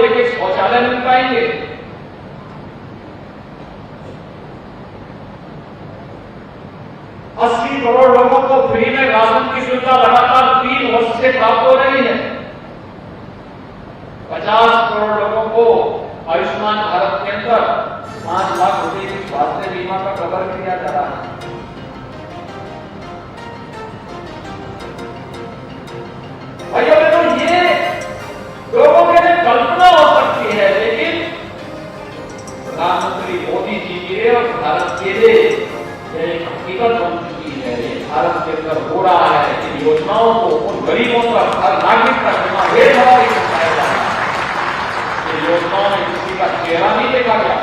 एक एक शौचालय मिल पाएंगे? 80 करोड़ लोगों को फ्री में राशन की सुविधा लगातार 3 वर्ष से प्राप्त हो रही है। 50 करोड़ लोगों को आयुष्मान भारत के अंदर 5 लाख रुपए की स्वास्थ्य बीमा का कवर किया जा रहा है। भाइयों बहनों, ये लोगों के लिए कल्पना हो सकती है, लेकिन प्रधानमंत्री मोदी जी के लिए और भारत के लिए एक हकीकत बन चुकी है। ये भारत के अंदर हो रहा है। इन योजनाओं को उन गरीबों पर, हर नागरिक का बिना भेदभाव नहीं बताया जा रहा। इन योजनाओं में किसी का चेहरा नहीं देखा गया।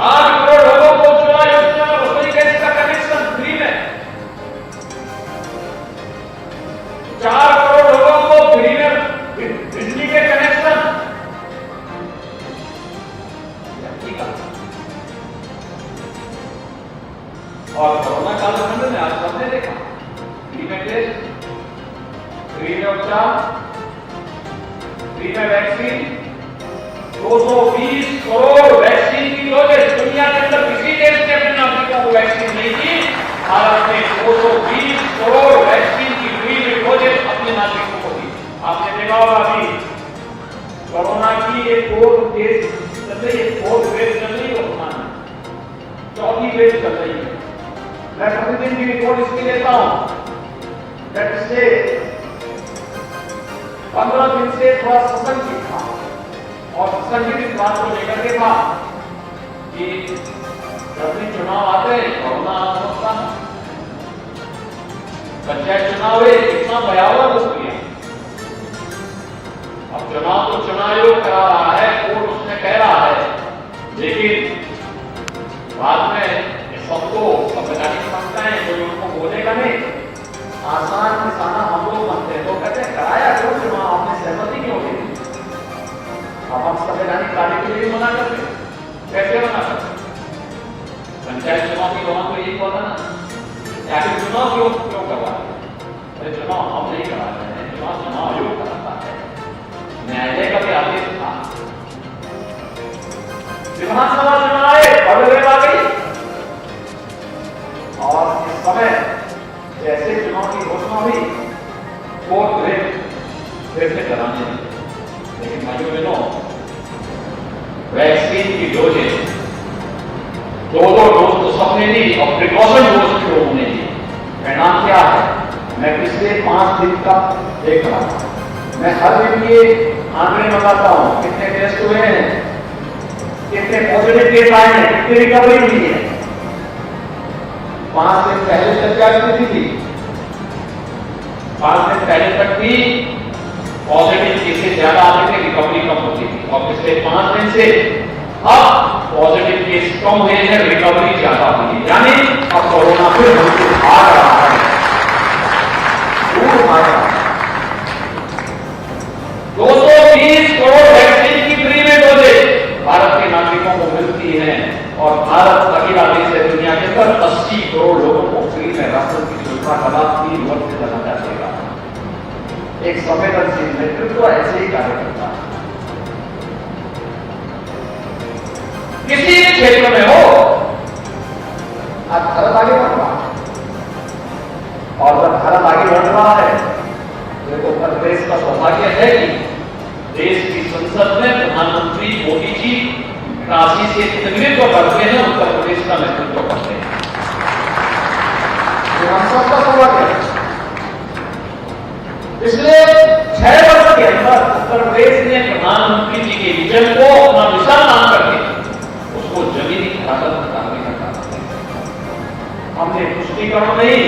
8 करोड़ लोगों को उज्ज्वला योजना में रसोई गैस का कनेक्शन फ्री में, 4 करोड़ लोगों को फ्री में बिजली के कनेक्शन। और कोरोना कालखंड में आप सबने देखा, फ्री में टेस्ट, फ्री में उपचार, फ्री में वैक्सीन। 220 करोड़ वैक्सीन की डोजेज दुनिया के अंदर किसी देश ने अपने नागरिकों को वैक्सीन नहीं दी। भारत ने 220 करोड़ वैक्सीन की फ्री में डोजेज अपने नागरिकों को दी। आपने देखा होगा अभी कोरोना की एक 4th वेव चल रही है, 4th वेव चल रही है, कोरोना 4th वेव चल रही है। मैं प्रतिदिन की रिपोर्ट इसकी लेता हूं। से 15 दिन से थोड़ा सशंकित था, और सशंकित इस बात को लेकर के था कि जब भी चुनाव आते हैं कोरोना आ सकता है। पंचायत चुनाव है, इतना भयावह हो गया। अब चुनाव तो चुनाव आयोग करा रहा है, कोर्ट उसने कह रहा है, लेकिन बाद में सबको संवैधानिक संस्थाएं जो उनको बोलेगा नहीं, आसान किसाना हम लोग बनते हैं तो कहते हैं कराया क्यों चुनाव, आपने सहमति क्यों दी? अब हम संवैधानिक कार्य के लिए मना करते हैं, कैसे मना करते? पंचायत चुनाव की वहां तो यही बोला ना, या फिर चुनाव क्यों करवा रहे? अरे चुनाव हम नहीं करा रहे हैं, चुनाव आयोग कराता है। न्यायालय का भी आदेश था। विधानसभा चुनाव बड़े आ गई, और इस समय जैसे चुनाव की घोषणा हुई, कोर्ट फिर से कराने लगे। लेकिन भाइयों बहनों, वैक्सीन की डोजेज 2 डोज तो सबने ली, और प्रिकॉशन डोज भी लोगों ने ली। परिणाम क्या है? मैं पिछले 5 दिन का देख रहा हूं, मैं हर दिन ये आंकड़े लगाता हूं, कितने टेस्ट हुए हैं, कितने पॉजिटिव केस आए हैं, कितनी रिकवरी हुई है। 5 दिन पहले तक क्या स्थिति थी? 5 दिन पहले तक भी पॉजिटिव केसेस ज्यादा आते थे, रिकवरी कम होती थी। और पिछले 5 दिन से अब पॉजिटिव केस कम हुए हैं, रिकवरी ज्यादा हुई है। यानी अब कोरोना फिर हमसे भाग रहा है, दूर भाग रहा है। 220 करोड़ वैक्सीन की फ्री में डोजेज भारत के नागरिकों को मिलती है, और भारत अकेला देश है दुनिया के अंदर 80 करोड़ लोगों को फ्री में राशन की सुविधा का लाभ 3 वर्ष से लगातार देगा। एक संवेदनशील नेतृत्व ऐसे ही कार्य करता है। किसी भी क्षेत्र में हो, आज भारत आगे बढ़ रहा है, और जब भारत आगे बढ़ रहा है, देखो उत्तर प्रदेश का सौभाग्य है कि देश की संसद में प्रधानमंत्री मोदी जी काशी से नेतृत्व करते हैं, उत्तर प्रदेश का नेतृत्व करते हैं। हम सबका सौभाग्य है। पिछले 6 वर्ष के अंदर उत्तर प्रदेश ने प्रधानमंत्री जी के विजन को अपना मिशन मान करके उसको जमीनी धरातल पर उतारने का काम किया। हमने तुष्टीकरण नहीं,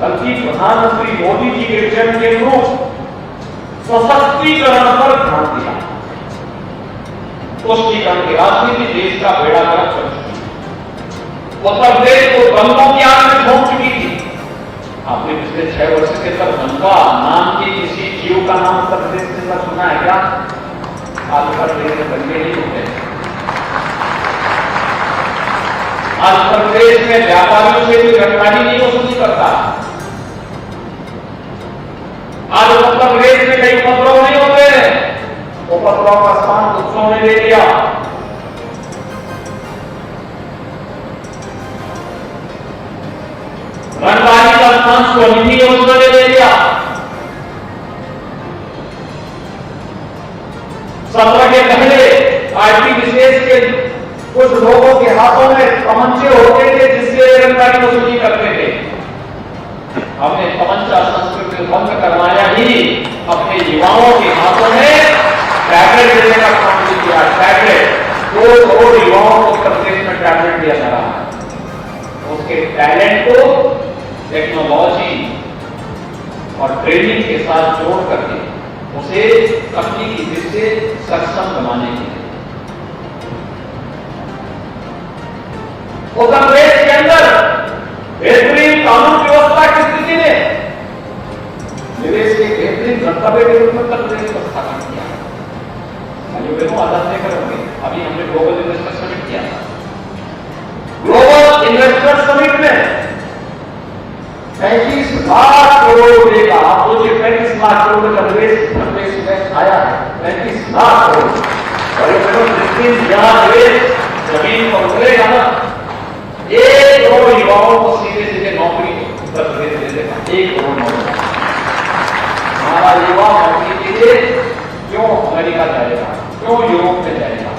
बल्कि प्रधानमंत्री मोदी जी के विजन के अनुरूप सशक्तिकरण पर ध्यान दिया। तुष्टीकरण की राजनीति देश का बेड़ा गर्क कर चुकी है। उत्तर प्रदेश को दंगों की आग में झोंक चुकी थी। आपने पिछले 6 वर्ष के अंदर दंगा नाम के किसी जीव का नाम उत्तर प्रदेश के अंदर सुना है क्या? आज उत्तर प्रदेश में दंगे नहीं होते। आज उत्तर प्रदेश में व्यापारियों से कोई रखवाली नहीं वसूली करता। आज उत्तर प्रदेश में कई उपद्रव नहीं स्वनिधि योजना ने ले लिया। 17 के पहले पार्टी विशेष के कुछ लोगों के हाथों में तमंचे होते थे जिससे रंगा की वसूली करते थे। हमने तमंचा संस्कृति बंद करवाया ही अपने युवाओं के हाथों में टैबलेट देने का काम किया। टैबलेट 2 करोड़ युवाओं को उत्तर प्रदेश में टैबलेट दिया जा रहा है। उसके टैलेंट को टेक्नोलॉजी और ट्रेनिंग के साथ जोड़ करके उसे तकनीकी दृष्टि से सक्षम बनाने के लिए उत्तर प्रदेश के अंदर बेहतरीन कानून व्यवस्था की स्थिति में निवेश के बेहतरीन गंतव्य के रूप में उत्तर प्रदेश को स्थापित किया। आजाद नहीं करोगे, अभी हमने ग्लोबल इन्वेस्टर समिट किया था। ग्लोबल इन्वेस्टर समिट में 35 लाख करोड़ रुपए का, आप सोचिए 35 लाख करोड़ का निवेश आया है। 35 लाख करोड़, और निवेश जमीन पर उतरेगा ना, 1 करोड़ युवाओं को सीधे सीधे नौकरी उत्तर प्रदेश दे देगा। 1 करोड़ नौकरी। हमारा युवा नौकरी के लिए क्यों अमेरिका जाएगा, क्यों यूरोप में जाएगा,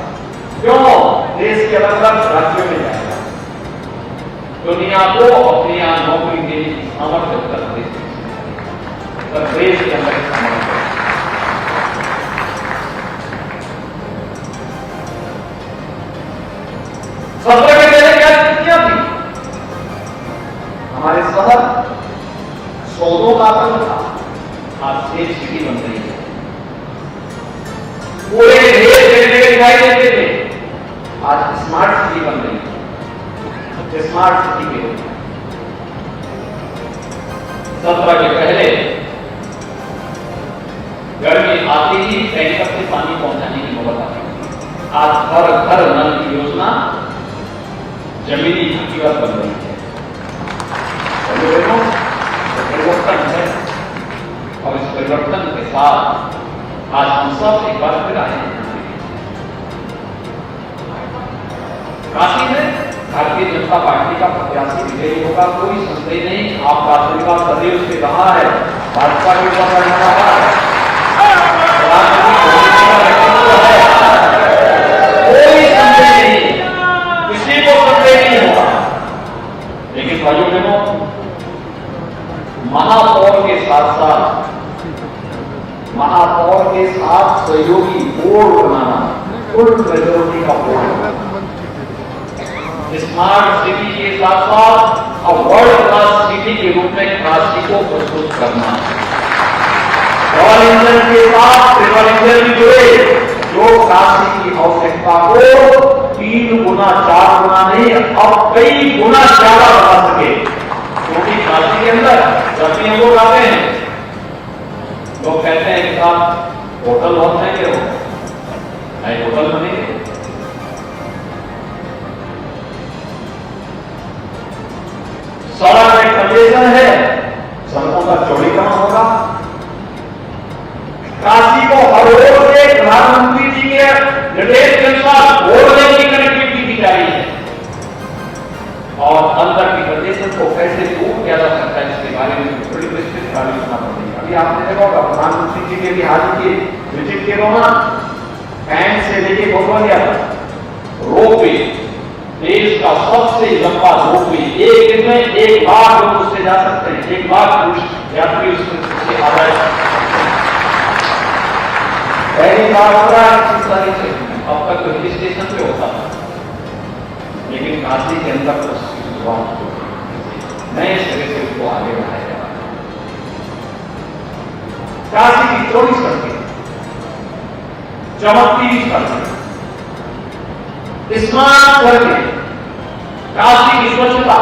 क्यों देश के अलग अलग राज्यों में जाएगा? दुनिया को अपने यहां नौकरी देने की सामर्थ्य उत्तर प्रदेश के अंदर सामर्थ्य। सत्र के पहले क्या स्थितियां थी? हमारे शहर सौदों का आतंक था, आज सेफ सिटी बन रही है। पूरे देश में दिखाई देते थे, आज स्मार्ट सिटी बन रही है। स्मार्ट सिटी के रूप में 17 के पहले गर्मी आते ही टैंकर से पानी पहुंचाने की नौबत आती थी। आज घर घर नल की योजना जमीनी हकीकत बन रही है। परिवर्तन है, और इस परिवर्तन के साथ आज हम सब एक बार फिर आए हैं। काशी में भारतीय जनता पार्टी का प्रत्याशी विजयी होगा, कोई संदेह नहीं। आपका आशीर्वाद सदैव से रहा है, भाजपा के ऊपर रहा है, कोई संदेह नहीं, किसी को संदेह नहीं होगा। लेकिन भाइयों बहनों, महापौर के साथ साथ महापौर के साथ सहयोगी बोर्ड बनाना, फुल मेजोरिटी का बोर्ड, स्मार्ट सिटी के साथ साथ वर्ल्ड क्लास सिटी के रूप में काशी को प्रस्तुत करना। डबल इंजन के साथ ट्रिपल इंजन भी जुड़े, जो काशी की आवश्यकता को 3 गुना 4 गुना नहीं, अब कई गुना ज्यादा बढ़ा सके। क्योंकि काशी के अंदर जब भी हम लोग आते हैं, लोग कहते हैं कि साहब होटल बहुत महंगे हो, नए होटल बनेंगे। सड़क में कंजेशन है, सड़कों का चौड़ीकरण होगा। काशी को हर रोज से प्रधानमंत्री जी के निर्देश के अनुसार 4 लेन की कनेक्टिविटी दी जा रही है, और अंदर की कंजेशन को कैसे दूर किया जा सकता है, इसके बारे में बड़ी विस्तृत आलोचना पड़ेगी। अभी आपने देखा होगा, प्रधानमंत्री जी के भी हाल ही के विजिट के दौरान कैंट से लेके भोपाल रोपवे, देश का सबसे लंबा रोपवे, एक दिन में 1 लाख लोग उससे जा सकते हैं, 1 लाख यात्री उससे आ जाए। पहली बार हो रहा है इस सारी से, अब तक तो हिल स्टेशन पे होता था, लेकिन काशी के अंदर तो नए सिरे से उसको आगे बढ़ाया जा रहा है। काशी की 24 सड़कें, चमकती सड़कें, स्मार्ट सड़कें, काशी की स्वच्छता,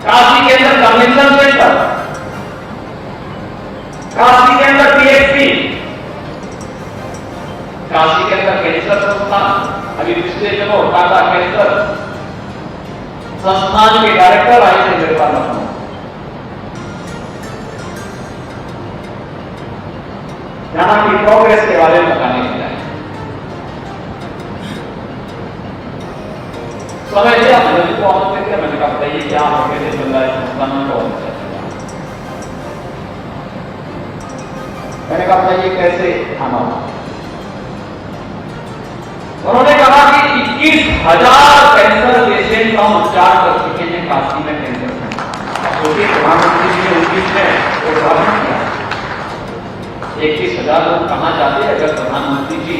काशी के अंदर कन्वेंशन सेंटर, काशी के अंदर पीएचपी, काशी के अंदर कैंसर संस्थान। अभी पिछले दिनों टाटा कैंसर संस्थान के डायरेक्टर आए थे मेरे पास लखनऊ। यहां की प्रोग्रेस के बारे में बताने के लिए समय दिया, मैंने को आमंत्रित किया, मैंने कहा बताइए क्या आप कैसे चल रहा है संस्थान को। मैंने कहा बताइए कैसे खाना हो। उन्होंने कहा कि 21,000 कैंसर पेशेंट का उपचार कर चुके हैं काशी में कैंसर में। क्योंकि प्रधानमंत्री जी ने 19 में उद्घाटन किया। 21,000 लोग कहां जाते हैं अगर प्रधानमंत्री जी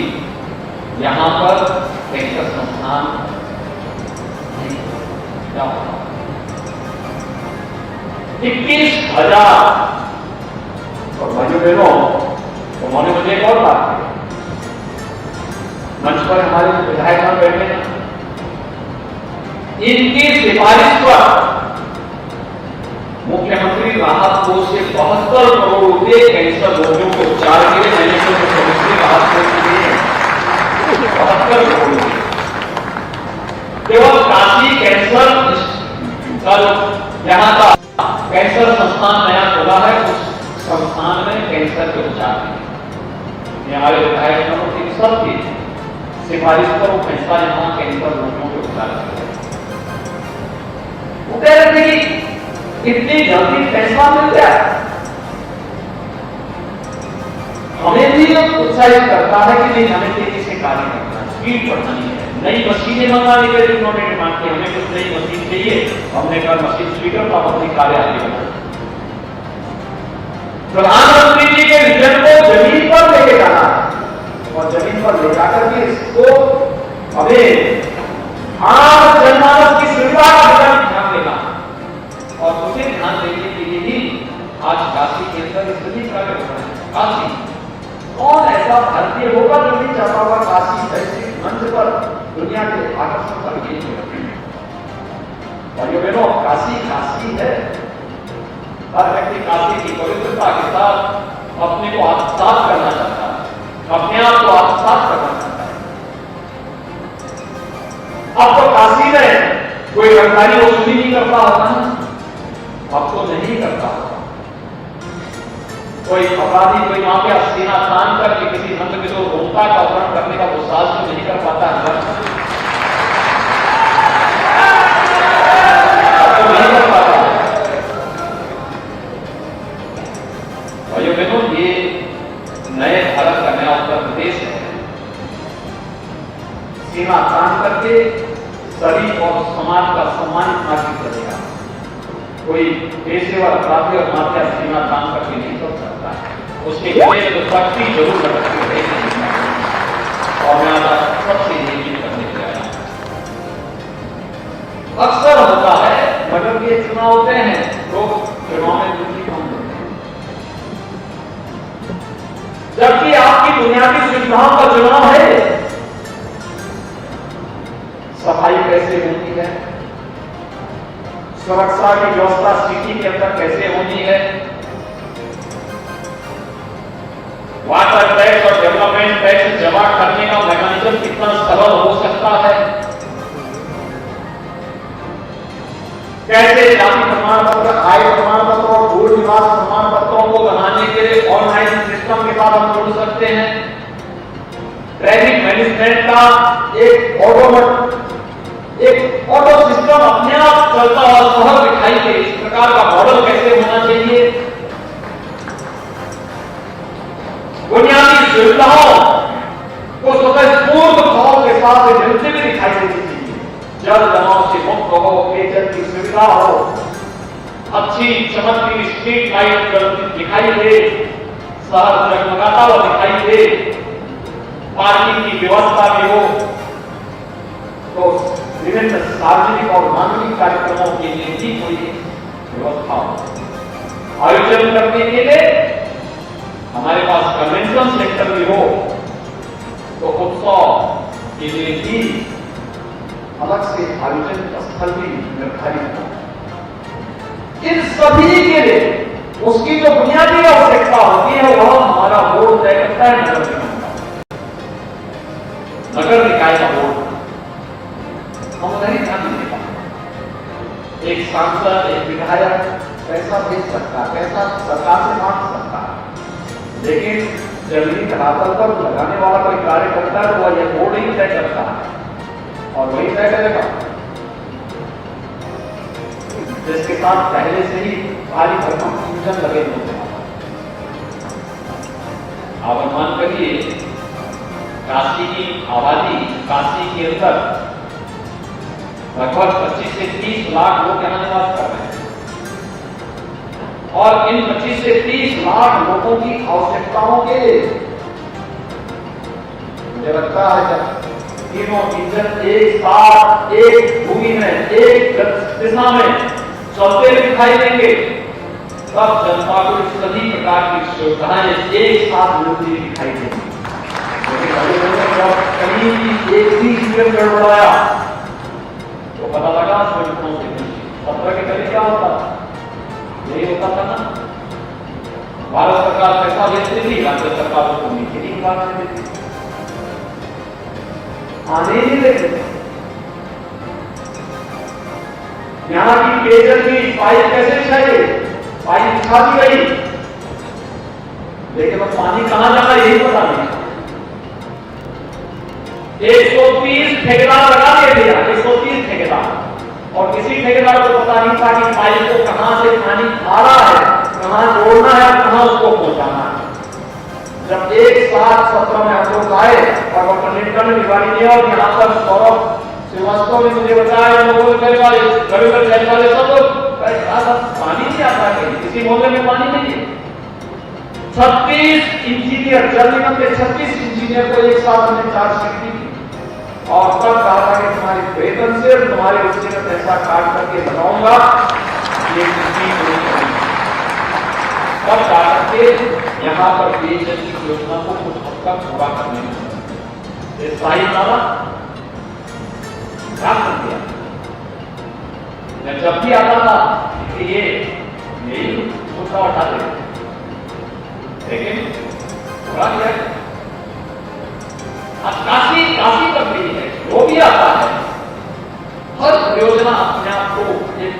यहां पर कैंसर संस्थान नहीं, क्या होगा? 21,000। और भाइयों बहनों, उन्होंने मुझे एक और बात की। मंच पर हमारे विधायक बैठे हैं, इनकी सिफारिश पर मुख्यमंत्री राहत कोष से 72 करोड़ रुपए कैंसर रोगियों के उपचार के लिए मैंने तो मुख्यमंत्री राहत कोष के लिए 72 करोड़ रुपए केवल काशी कैंसर कल यहां का कैंसर संस्थान नया खोला है, उस संस्थान में कैंसर के उपचार के हमारे विधायक की सबकी सिफारिश पर वो फैसला यहां कैंसर रोगियों के उपचार किया। वो कह रहे थे कि इतनी जल्दी फैसला मिल गया। हमें भी उत्साहित करता है कि नहीं, हमें तेजी से कार्य करना है, स्पीड बढ़ानी है, नई मशीनें मंगाने के लिए उन्होंने डिमांड की, हमें कुछ नई मशीन चाहिए। हमने कहा मशीन स्पीकर तो अपनी कार्य आगे बढ़ाए। प्रधानमंत्री जी के विजन को जमीन पर लेके जाना है और जमीन पर ले जाकर के इसको हमें आम जनमानस की सुविधा का ध्यान देना और उसे ध्यान देने के लिए ही आज काशी के अंदर सभी कार्य हो रहे हैं। काशी कौन ऐसा भारतीय होगा जो नहीं चाहता होगा काशी जैसे मंच पर दुनिया के आकर्षण पर भाइयों बहनों, काशी काशी है। हर व्यक्ति काशी की पवित्रता के साथ अपने को आत्मसात करना चाहता है, अपने आप को आत्मसात करना चाहता है। अब तो काशी में कोई सरकारी वसूली नहीं करता होता है, अब तो नहीं करता होता। कोई अपराधी कोई माफिया सीना तान करके किसी नंद किशोर गुप्ता का अपहरण करने का वो साज तो नहीं कर पाता है, अब तो नहीं कर पाता। भाइयों बहनों, ये नए भारत का नया उत्तर प्रदेश है। सीमा तान करके शरीफ और समाज का सम्मानित नागरिक बनेगा। कोई पेशेवर अपराधी और माफिया सीमा तान करके नहीं कर सकता है, उसके लिए तो शक्ति जरूर लगती रहेगी। और मैं आज सबसे यही करने के आया। अक्सर होता है मगर ये चुनाव होते हैं, लोग चुनाव में रुचि कम होते हैं, जबकि आपकी बुनियादी सुविधाओं का चुनाव है। सफाई कैसे होनी है, सुरक्षा की व्यवस्था सिटी के अंदर कैसे होनी है, वाटर टैक्स और डेवलपमेंट टैक्स जमा करने का मैकेनिज्म कितना सरल हो सकता है, कैसे जाति प्रमाण पत्र, आय प्रमाण पत्र और भू निवास प्रमाण पत्रों को बनाने के लिए ऑनलाइन सिस्टम के साथ हम जुड़ सकते हैं। ट्रैफिक मैनेजमेंट का एक ऑटो सिस्टम अपने आप चलता हुआ शहर दिखाई दे, इस प्रकार का मॉडल कैसे होना चाहिए। बुनियादी सुविधाओं को स्वतःस्फूर्त भाव के साथ मिलते हुए दिखाई देनी चाहिए। जल जमाव से मुक्त हो, पेयजल की सुविधा हो, अच्छी चमकती स्ट्रीट लाइट दिखाई दे, शहर जगमगाता हुआ दिखाई दे, पार्किंग की व्यवस्था भी हो, तो विभिन्न सार्वजनिक और मानवीय कार्यक्रमों के लिए भी कोई व्यवस्था हो। आयोजन करने के लिए हमारे पास कन्वेंशन सेंटर भी हो, तो उत्सव के लिए भी अलग से आयोजन स्थल भी निर्धारित हो। इन सभी के लिए उसकी जो बुनियादी आवश्यकता होती है वह हमारा बोर्ड तय करता है, नगर निकाय का बोर्ड। हम नहीं ध्यान नहीं देता। एक सांसद, एक विधायक पैसा दे सकता है, पैसा सरकार से मांग सकता है, लेकिन जमीनी धरातल पर लगाने वाला कोई कार्य करता है तो वह यह बोर्ड ही तय करता है और वही तय करेगा। जिसके साथ पहले से ही भारी भरकम इंजन लगे होते हैं। आप अनुमान करिए काशी की आबादी, काशी के अंदर लगभग 25 से 30 लाख लोग यहाँ निवास कर रहे हैं और इन 25 से 30 लाख लोगों की आवश्यकताओं के लिए मुझे लगता है जब तीनों इंजन एक साथ एक भूमि में एक दिशा में चलते दिखाई देंगे, तब जनता को सभी प्रकार की सुविधाएं एक साथ मिलती दिखाई देंगी। जब कहीं भी एक भी इंजन गड़बड़ाया तो पता लगा संगठनों से 17 के करीब क्या होता, यही होता था ना। भारत सरकार पैसा देती थी, राज्य सरकार उसको नीचे नहीं निकालने देती, आने ही देते। यहाँ की पेयजल की पाइप कैसे बिछाई, पाइप बिछा दी गई, लेकिन अब पानी कहां जाना यही पता नहीं। 130 ठेकेदार लगा दिए भैया, 130 ठेकेदार, और किसी ठेकेदार को पता नहीं था कि पाइप को कहां से पानी आ रहा है, कहां जोड़ना है, कहां उसको पहुंचाना है। जब एक साथ 17 में हम लोग आए और डॉक्टर लिंकन तिवारी ने और यहाँ पर सौरभ श्रीवास्तव ने मुझे बताया, लोगों के वाले रविंद्र जैन वाले सब लोग पानी नहीं आता है, किसी मोहल्ले में पानी नहीं है। 36 इंजीनियर, जल निगम के 36 इंजीनियर को एक साथ हमने चार्जशीट दी और तब कहा था कि तुम्हारे वेतन से तुम्हारे उससे में पैसा काट करके बनाऊंगा ये तब जाकर के यहाँ पर पेयजल की योजना को कुछ हद तक पूरा करने में शाही नाला क्या कर दिया। मैं जब भी आता था कि ये यही मुद्दा उठा दे, लेकिन पूरा किया काशी तक भी है, वो भी आता है। हर परियोजना अपने आप को एक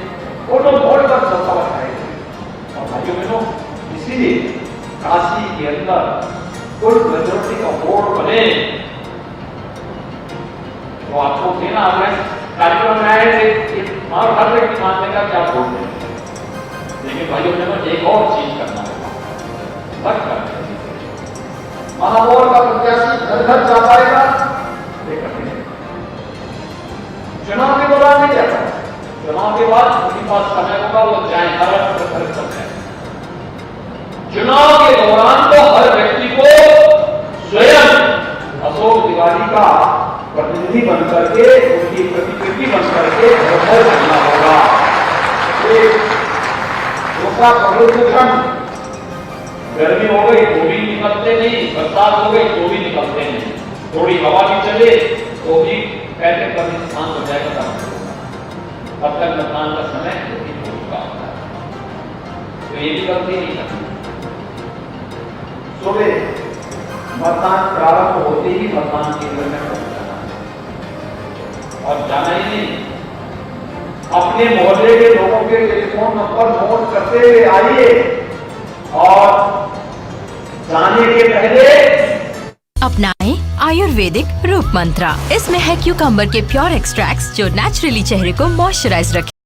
फोटो मोड पर चलता है और भाइयों बहनों, इसीलिए काशी के अंदर कुल मेजोरिटी का वोट बने तो आपको देना कार्यक्रम में आए थे और हर व्यक्ति मानने का क्या वोट है। लेकिन भाइयों बहनों, एक और चीज करना होगा, महापौर का प्रत्याशी घर घर जा पाएगा, चुनाव के दौरान नहीं जाता, चुनाव के बाद उनके पास समय होगा, वो जाए हर घर चल जाए। चुनाव के दौरान तो हर व्यक्ति को स्वयं अशोक तिवारी का प्रतिनिधि बनकर के, उनकी प्रतिकृति बनकर के घर चलना होगा। दूसरा प्रदूषण, गर्मी हो गई तो भी निकलते नहीं, बरसात हो गई तो भी निकलते नहीं, थोड़ी हवा भी चले तो भी कहते कभी शांत हो जाएगा, तब तक मतदान का समय नहीं पहुंचता। तो ये भी गलती नहीं करती। सुबह मतदान प्रारंभ होते ही मतदान केंद्र में पहुंच जाना और जाना ही नहीं, अपने मोहल्ले के लोगों के टेलीफोन नंबर नोट करते हुए आइए और जाने के पहले अपनाएं आयुर्वेदिक रूप मंत्रा। इसमें है क्यूकम्बर के प्योर एक्सट्रैक्ट्स जो नेचुरली चेहरे को मॉइस्चराइज रखें।